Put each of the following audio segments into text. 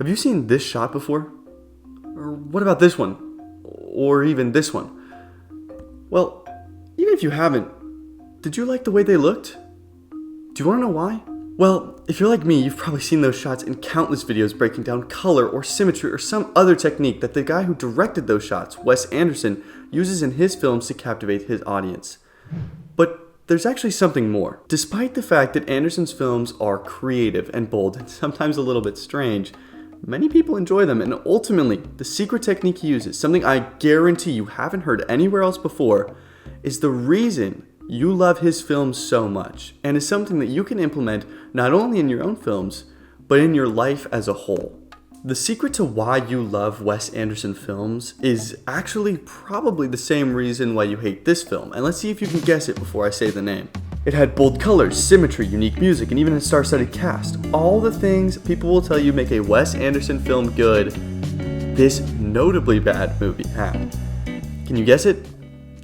Have you seen this shot before? Or what about this one? Or even this one? Well, even if you haven't, did you like the way they looked? Do you want to know why? Well, if you're like me, you've probably seen those shots in countless videos breaking down color or symmetry or some other technique that the guy who directed those shots, Wes Anderson, uses in his films to captivate his audience. But there's actually something more. Despite the fact that Anderson's films are creative and bold and sometimes a little bit strange, many people enjoy them, and ultimately, the secret technique he uses, something I guarantee you haven't heard anywhere else before, is the reason you love his films so much, and is something that you can implement not only in your own films, but in your life as a whole. The secret to why you love Wes Anderson films is actually probably the same reason why you hate this film, and let's see if you can guess it before I say the name. It had bold colors, symmetry, unique music, and even a star-studded cast. All the things people will tell you make a Wes Anderson film good, this notably bad movie had. Can you guess it?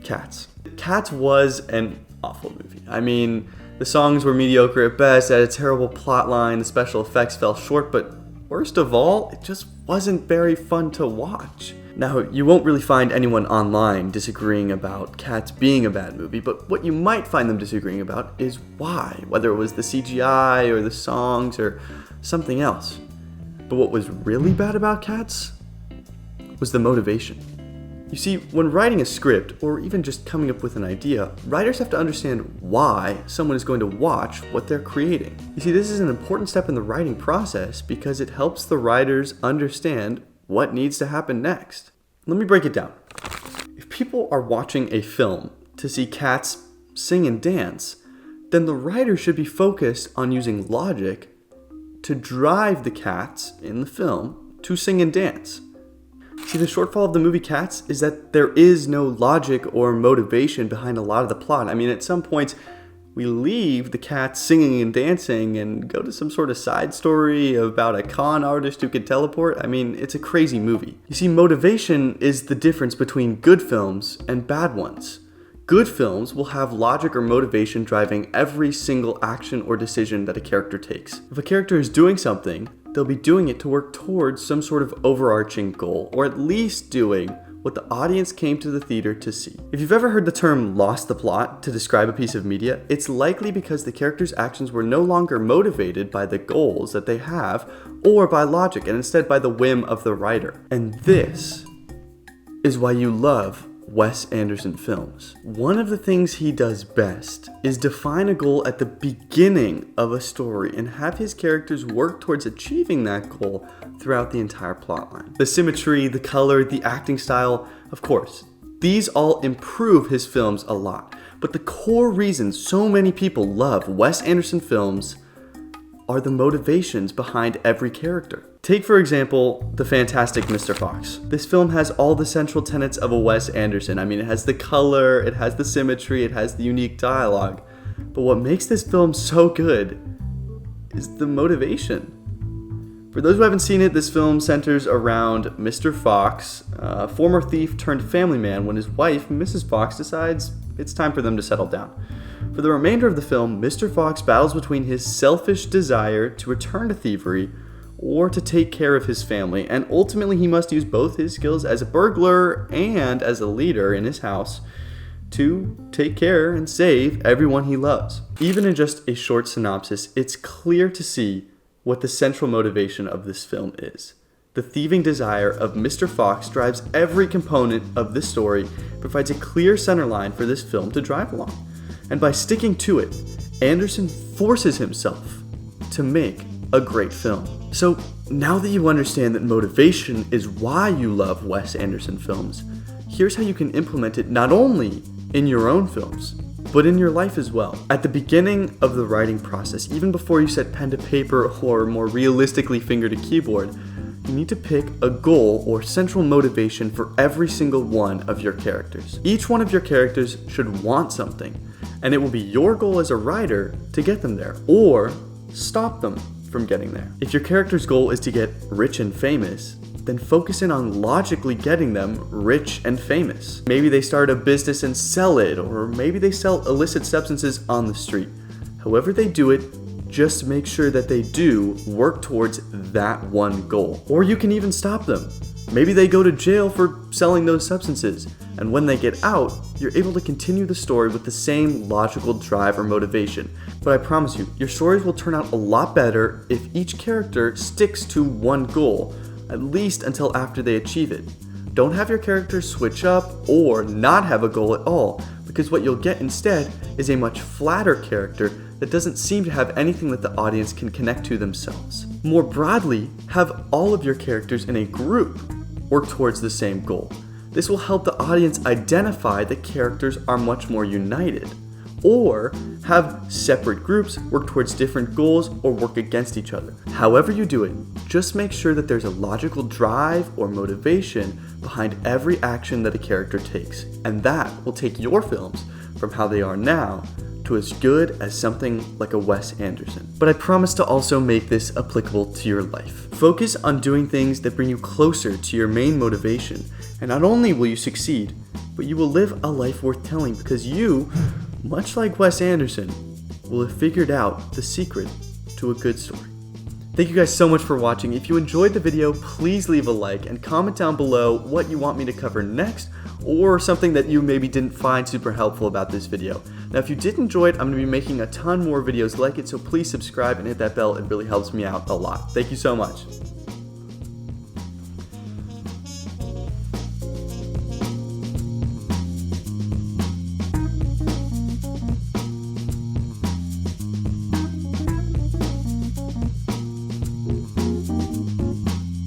Cats. Cats was an awful movie. I mean, the songs were mediocre at best, had a terrible plot line, the special effects fell short, but worst of all, it just wasn't very fun to watch. Now, you won't really find anyone online disagreeing about Cats being a bad movie, but what you might find them disagreeing about is why, whether it was the CGI or the songs or something else. But what was really bad about Cats was the motivation. You see, when writing a script, or even just coming up with an idea, writers have to understand why someone is going to watch what they're creating. You see, this is an important step in the writing process because it helps the writers understand what needs to happen next. Let me break it down. If people are watching a film to see cats sing and dance, then the writer should be focused on using logic to drive the cats in the film to sing and dance. See, the shortfall of the movie Cats is that there is no logic or motivation behind a lot of the plot. I mean, at some points, we leave the cats singing and dancing and go to some sort of side story about a con artist who can teleport. I mean, it's a crazy movie. You see, motivation is the difference between good films and bad ones. Good films will have logic or motivation driving every single action or decision that a character takes. If a character is doing something, they'll be doing it to work towards some sort of overarching goal, or at least doing what the audience came to the theater to see. If you've ever heard the term lost the plot to describe a piece of media, it's likely because the character's actions were no longer motivated by the goals that they have or by logic, and instead by the whim of the writer. And this is why you love Wes Anderson films. One of the things he does best is define a goal at the beginning of a story and have his characters work towards achieving that goal throughout the entire plotline. The symmetry, the color, the acting style, of course, these all improve his films a lot. But the core reason so many people love Wes Anderson films are the motivations behind every character. Take, for example, The Fantastic Mr. Fox. This film has all the central tenets of a Wes Anderson. I mean, it has the color, it has the symmetry, it has the unique dialogue. But what makes this film so good is the motivation. For those who haven't seen it, this film centers around Mr. Fox, a former thief turned family man, when his wife, Mrs. Fox, decides it's time for them to settle down. For the remainder of the film, Mr. Fox battles between his selfish desire to return to thievery or to take care of his family, and ultimately he must use both his skills as a burglar and as a leader in his house to take care and save everyone he loves. Even in just a short synopsis, it's clear to see what the central motivation of this film is. The thieving desire of Mr. Fox drives every component of this story, provides a clear center line for this film to drive along. And by sticking to it, Anderson forces himself to make a great film. So now that you understand that motivation is why you love Wes Anderson films, here's how you can implement it not only in your own films, but in your life as well. At the beginning of the writing process, even before you set pen to paper or more realistically finger to keyboard, you need to pick a goal or central motivation for every single one of your characters. Each one of your characters should want something, and it will be your goal as a writer to get them there, or stop them from getting there. If your character's goal is to get rich and famous, then focus in on logically getting them rich and famous. Maybe they start a business and sell it, or maybe they sell illicit substances on the street. However they do it, Just make sure that they do work towards that one goal. Or you can even stop them. Maybe they go to jail for selling those substances, and when they get out, you're able to continue the story with the same logical drive or motivation. But I promise you, your stories will turn out a lot better if each character sticks to one goal, at least until after they achieve it. Don't have your characters switch up or not have a goal at all, because what you'll get instead is a much flatter character that doesn't seem to have anything that the audience can connect to themselves. More broadly, have all of your characters in a group work towards the same goal. This will help the audience identify that characters are much more united. Or have separate groups work towards different goals or work against each other. However you do it, just make sure that there's a logical drive or motivation behind every action that a character takes. And that will take your films from how they are now to as good as something like a Wes Anderson. But I promise to also make this applicable to your life. Focus on doing things that bring you closer to your main motivation, and not only will you succeed, but you will live a life worth telling because you, much like Wes Anderson, will have figured out the secret to a good story. Thank you guys so much for watching. If you enjoyed the video, please leave a like and comment down below what you want me to cover next or something that you maybe didn't find super helpful about this video. Now, if you did enjoy it, I'm going to be making a ton more videos like it, so please subscribe and hit that bell. It really helps me out a lot. Thank you so much.